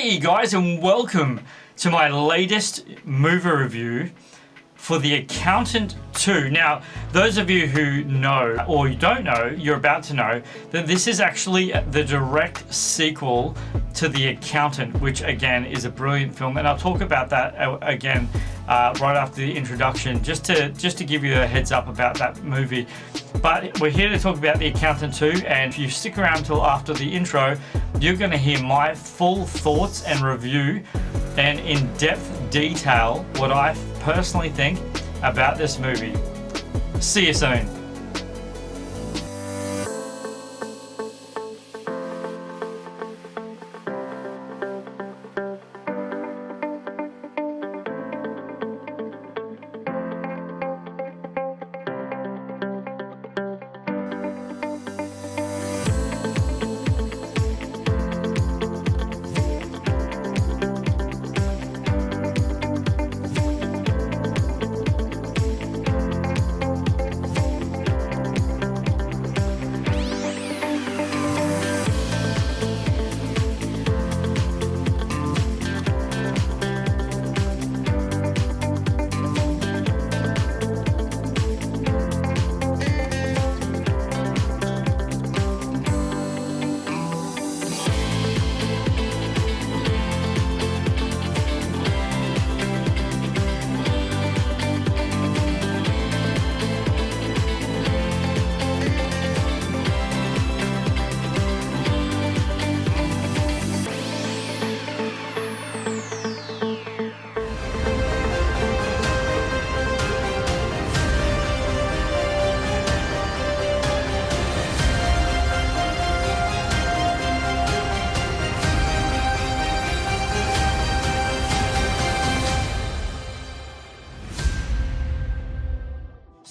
Hey guys, and welcome to my latest movie review for The Accountant 2. Now, those of you who know, or you don't know, you're about to know, that this is actually the direct sequel to The Accountant, which again is a brilliant film, and I'll talk about that again right after the introduction, just to give you a heads up about that movie. But we're here to talk about The Accountant 2, and if you stick around till after the intro, you're going to hear my full thoughts and review and in-depth detail what I personally think about this movie. See you soon.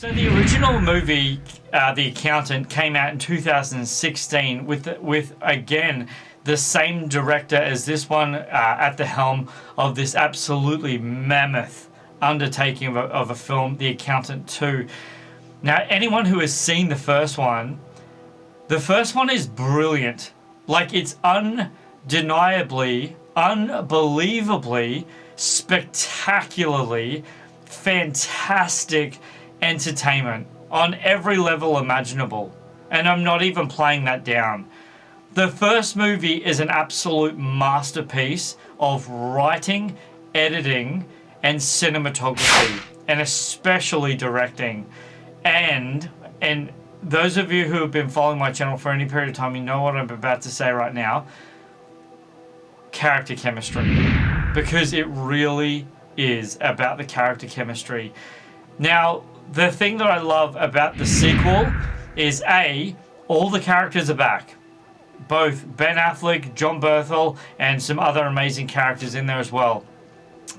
So the original movie, The Accountant, came out in 2016 with again the same director as this one at the helm of this absolutely mammoth undertaking of a film, The Accountant 2. Now, anyone who has seen the first one is brilliant. Like, it's undeniably, unbelievably, spectacularly fantastic entertainment on every level imaginable, and I'm not even playing that down. The first movie is an absolute masterpiece of writing, editing, and cinematography, and especially directing. And those of you who have been following my channel for any period of time, you know what I'm about to say right now. Character chemistry, because it really is about the character chemistry. Now, the thing that I love about the sequel is all the characters are back. Both Ben Affleck, Jon Bernthal, and some other amazing characters in there as well.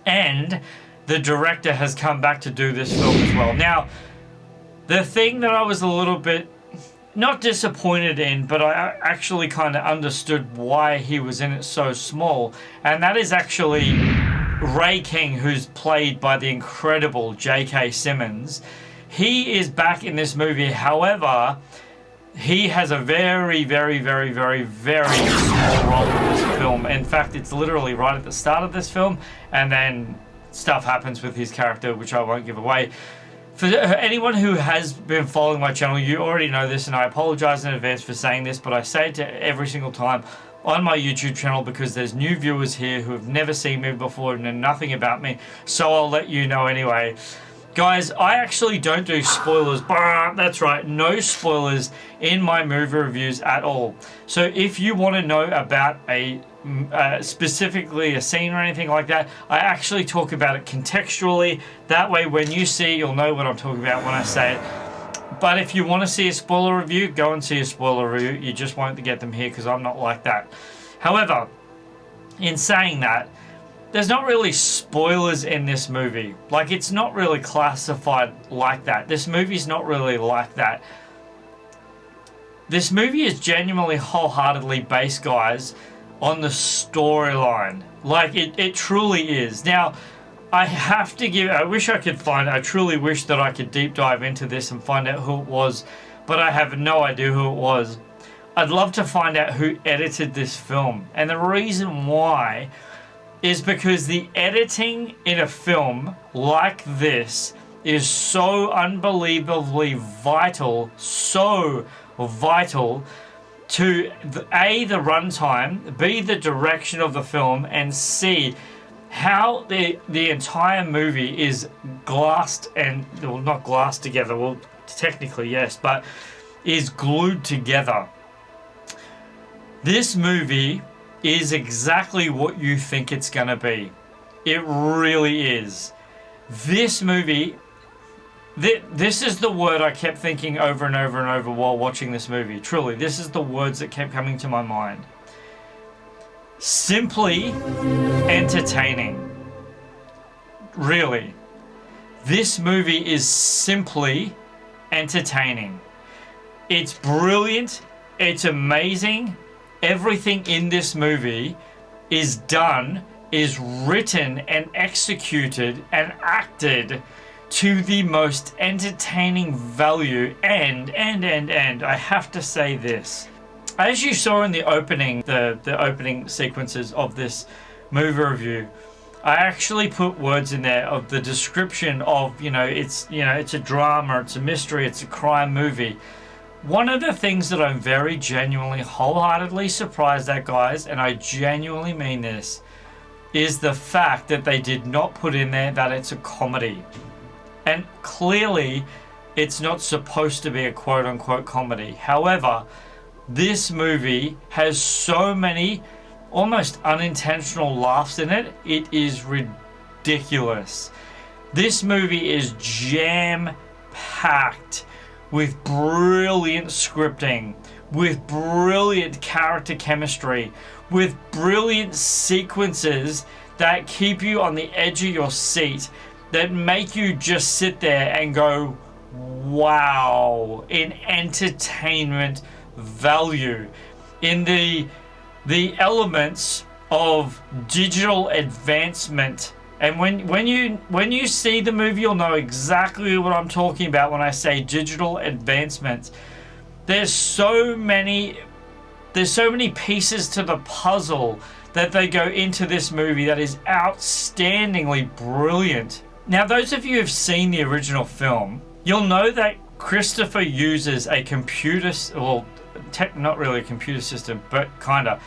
And the director has come back to do this film as well. Now, the thing that I was a little bit, not disappointed in, but I actually kind of understood why he was in it so small, and that is actually Ray King, who's played by the incredible J.K. Simmons. He is back in this movie. However, he has a very, very, very, very, very small role in this film. In fact, it's literally right at the start of this film, and then stuff happens with his character, which I won't give away. For anyone who has been following my channel, you already know this, and I apologize in advance for saying this, but I say it to every single time on my YouTube channel because there's new viewers here who have never seen me before and know nothing about me, so I'll let you know anyway. Guys, I actually don't do spoilers. That's right, no spoilers in my movie reviews at all. So if you want to know about specifically a scene or anything like that, I actually talk about it contextually. That way when you see, you'll know what I'm talking about when I say it. But if you want to see a spoiler review, go and see a spoiler review. You just won't get them here because I'm not like that. However, in saying that, there's not really spoilers in this movie. Like, it's not really classified like that. This movie's not really like that. This movie is genuinely wholeheartedly based, guys, on the storyline. Like, it truly is. Now, I wish I could I truly wish that I could deep dive into this and find out who it was, but I have no idea who it was. I'd love to find out who edited this film. And the reason why is because the editing in a film like this is so unbelievably vital, so vital to A, the runtime, B, the direction of the film, and C, how the entire movie is glassed and, well, not glassed together, well, technically yes, but is glued together. This movie is exactly what you think it's gonna be. It really is. This movie, this is the word I kept thinking over and over and over while watching this movie. Truly, this is the words that kept coming to my mind. Simply entertaining. Really. This movie is simply entertaining. It's brilliant. It's amazing. Everything in this movie is done, is written and executed and acted to the most entertaining value. And I have to say this. As you saw in the opening, the opening sequences of this movie review, I actually put words in there of the description of, it's a drama, it's a mystery, it's a crime movie. One of the things that I'm very genuinely, wholeheartedly surprised at, guys, and I genuinely mean this, is the fact that they did not put in there that it's a comedy. And clearly, it's not supposed to be a quote-unquote comedy. However, this movie has so many almost unintentional laughs in it. It is ridiculous. This movie is jam-packed with brilliant scripting, with brilliant character chemistry, with brilliant sequences that keep you on the edge of your seat, that make you just sit there and go, wow, in entertainment value, in the elements of digital advancement. And when you see the movie, you'll know exactly what I'm talking about when I say digital advancement. There's so many pieces to the puzzle that they go into this movie that is outstandingly brilliant. Now, those of you who have seen the original film, you'll know that Christopher uses a computer, well, not really a computer system, but kinda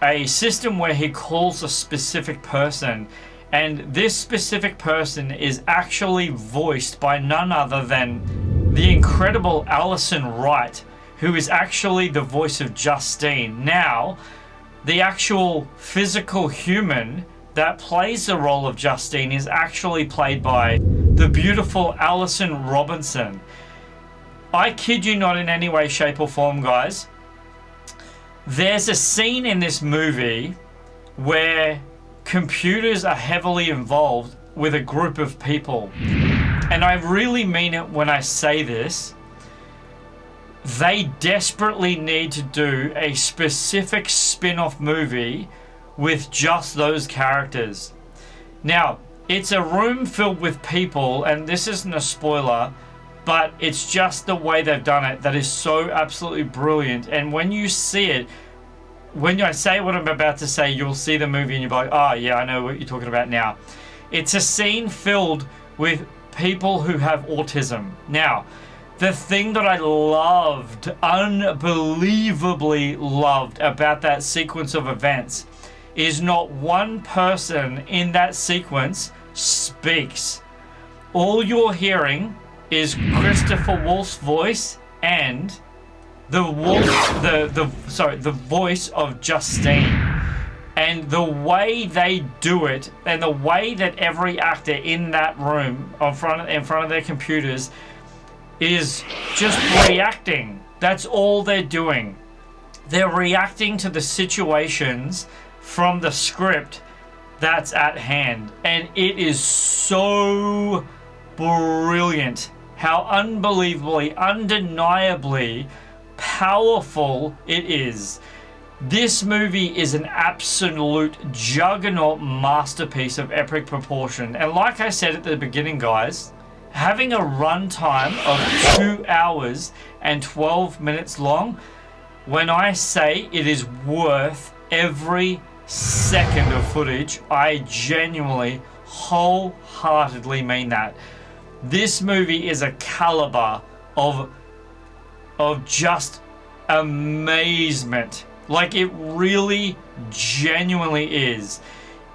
a system where he calls a specific person, and this specific person is actually voiced by none other than the incredible Alison Wright, who is actually the voice of Justine. Now, the actual physical human that plays the role of Justine is actually played by the beautiful Alison Robinson. I kid you not in any way, shape or form, guys. There's a scene in this movie where computers are heavily involved with a group of people. And I really mean it when I say this. They desperately need to do a specific spin-off movie with just those characters. Now, it's a room filled with people, and this isn't a spoiler, but it's just the way they've done it that is so absolutely brilliant. And when you see it, when I say what I'm about to say, you'll see the movie and you'll be like, oh yeah, I know what you're talking about now. It's a scene filled with people who have autism. Now, the thing that I loved, unbelievably loved about that sequence of events is not one person in that sequence speaks. All you're hearing is Christopher Wolf's voice and the voice of Justine. And the way they do it, and the way that every actor in that room in front of their computers is just reacting. That's all they're doing. They're reacting to the situations from the script that's at hand. And it is so brilliant how unbelievably, undeniably powerful it is. This movie is an absolute juggernaut masterpiece of epic proportion. And like I said at the beginning, guys, having a runtime of 2 hours and 12 minutes long, when I say it is worth every second of footage, I genuinely, wholeheartedly mean that. This movie is a caliber of just amazement. Like, it really genuinely is.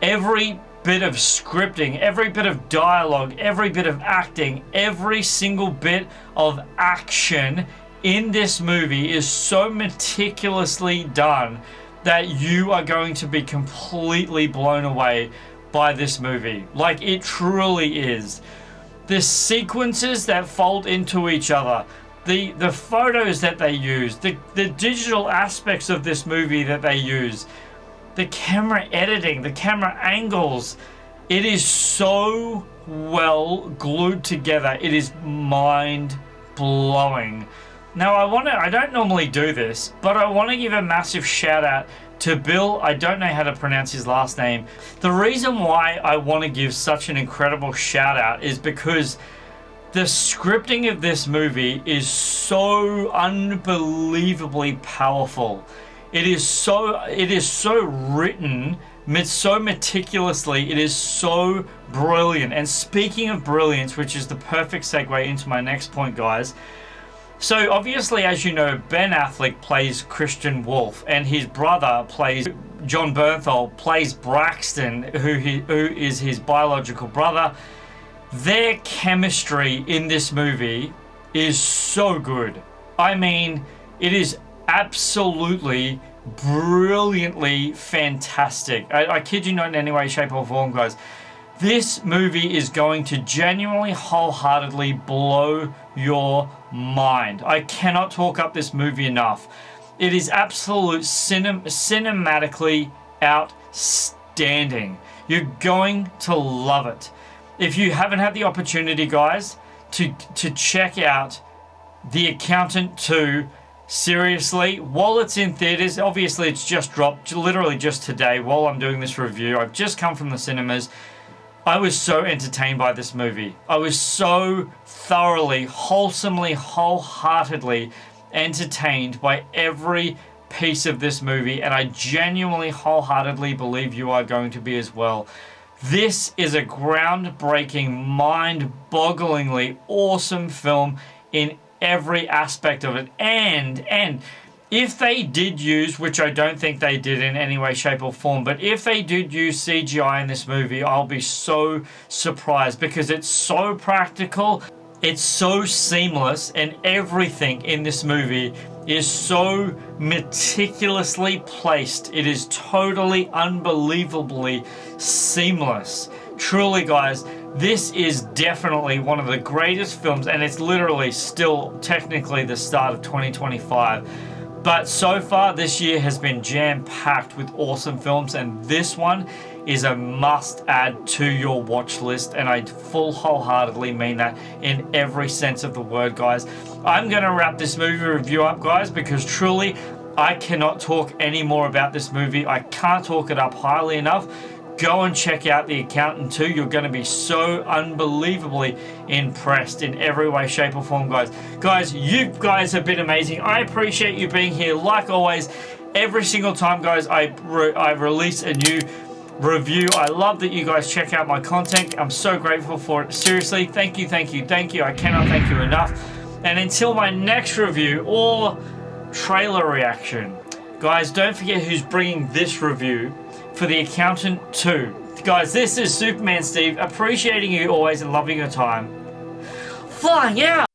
Every bit of scripting, every bit of dialogue, every bit of acting, every single bit of action in this movie is so meticulously done that you are going to be completely blown away by this movie. Like, it truly is. The sequences that fold into each other, the photos that they use, the digital aspects of this movie that they use, the camera editing, the camera angles, it is so well glued together. It is mind blowing. Now, I don't normally do this, but I want to give a massive shout out to Bill. I don't know how to pronounce his last name. The reason why I want to give such an incredible shout out is because the scripting of this movie is so unbelievably powerful. It is so written so meticulously. It is so brilliant. And speaking of brilliance, which is the perfect segue into my next point, guys. So obviously, as you know, Ben Affleck plays Christian Wolf, and his brother Jon Bernthal plays Braxton, who is his biological brother. Their chemistry in this movie is so good. I mean, it is absolutely brilliantly fantastic. I kid you not in any way, shape, or form, guys. This movie is going to genuinely, wholeheartedly blow your mind. I cannot talk up this movie enough. It is absolute cinematically outstanding. You're going to love it. If you haven't had the opportunity, guys, to check out The Accountant 2, seriously, while it's in theaters, obviously it's just dropped literally just today while I'm doing this review. I've just come from the cinemas. I was so entertained by this movie. I was so thoroughly, wholesomely, wholeheartedly entertained by every piece of this movie, and I genuinely, wholeheartedly believe you are going to be as well. This is a groundbreaking, mind-bogglingly awesome film in every aspect of it. And if they did use, which I don't think they did in any way, shape, or form, but if they did use CGI in this movie, I'll be so surprised because it's so practical, it's so seamless, and everything in this movie is so meticulously placed. It is totally, unbelievably seamless. Truly, guys, this is definitely one of the greatest films, and it's literally still technically the start of 2025. But so far, this year has been jam-packed with awesome films, and this one is a must-add to your watch list, and I wholeheartedly mean that in every sense of the word, guys. I'm going to wrap this movie review up, guys, because truly, I cannot talk any more about this movie. I can't talk it up highly enough. Go and check out The Accountant 2. You're going to be so unbelievably impressed in every way, shape, or form, guys. Guys, you guys have been amazing. I appreciate you being here. Like always, every single time, guys, I release a new review. I love that you guys check out my content. I'm so grateful for it. Seriously, thank you, thank you, thank you. I cannot thank you enough. And until my next review or trailer reaction, guys, don't forget who's bringing this review for The Accountant 2. Guys, this is Superman Steve, appreciating you always and loving your time. Flying out!